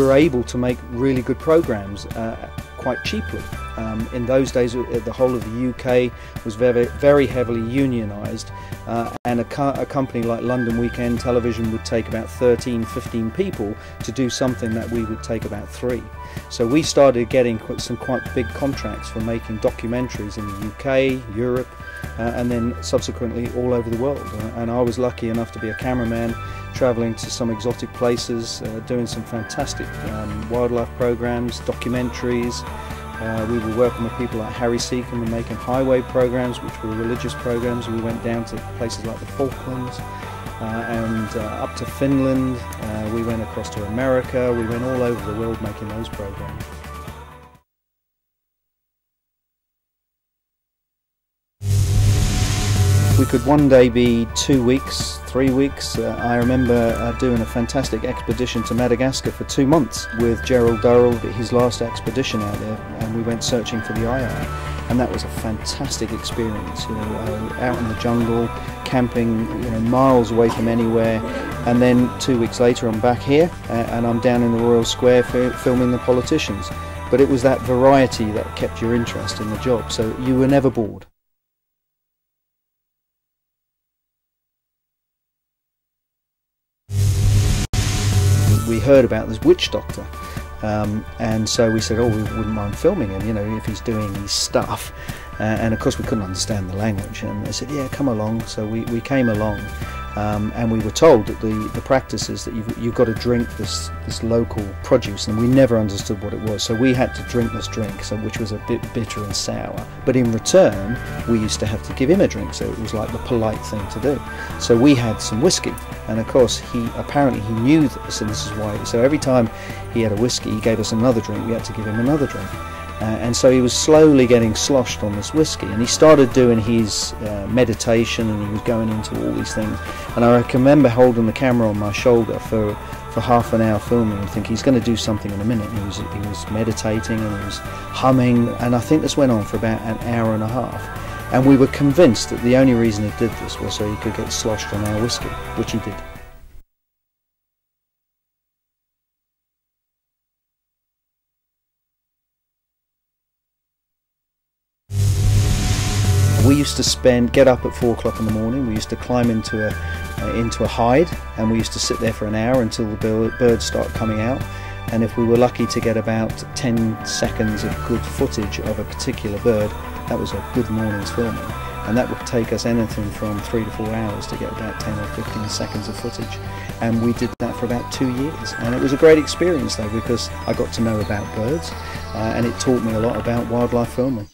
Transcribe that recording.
were able to make really good programs quite cheaply. In those days, the whole of the UK was very, very heavily unionised, and a company like London Weekend Television would take about 13-15 people to do something that we would take about 3. So we started getting some quite big contracts for making documentaries in the UK, Europe, and then subsequently all over the world. And I was lucky enough to be a cameraman, travelling to some exotic places, doing some fantastic wildlife programs, documentaries. We were working with people like Harry Seacombe and making highway programs, which were religious programs. We went down to places like the Falklands and up to Finland. We went across to America. We went all over the world making those programs. We could one day be 2 weeks, 3 weeks. I remember doing a fantastic expedition to Madagascar for 2 months with Gerald Durrell, his last expedition out there, and we went searching for the eye-eye. And that was a fantastic experience, you know, out in the jungle, camping, you know, miles away from anywhere. And then 2 weeks later I'm back here and I'm down in the Royal Square filming the politicians. But it was that variety that kept your interest in the job, so you were never bored. We heard about this witch doctor, and so we said, oh, we wouldn't mind filming him, you know, if he's doing his stuff. And of course we couldn't understand the language, and they said, yeah, come along. So we came along, and we were told that the practice is that you've got to drink this local produce, and we never understood what it was. So we had to drink this drink, which was a bit bitter and sour. But in return, we used to have to give him a drink, so it was like the polite thing to do. So we had some whiskey, and of course apparently he knew this, and this is why. So every time he had a whiskey, he gave us another drink. We had to give him another drink. And so he was slowly getting sloshed on this whiskey, and he started doing his meditation, and he was going into all these things. And I can remember holding the camera on my shoulder for half an hour filming and thinking he's going to do something in a minute. And he was meditating and he was humming, and I think this went on for about an hour and a half. And we were convinced that the only reason he did this was so he could get sloshed on our whiskey, which he did. We used to get up at 4 o'clock in the morning. We used to climb into a hide, and we used to sit there for an hour until the birds start coming out. And if we were lucky to get about 10 seconds of good footage of a particular bird, that was a good morning's filming. And that would take us anything from 3 to 4 hours to get about 10 or 15 seconds of footage. And we did that for about 2 years. And it was a great experience though, because I got to know about birds, and it taught me a lot about wildlife filming.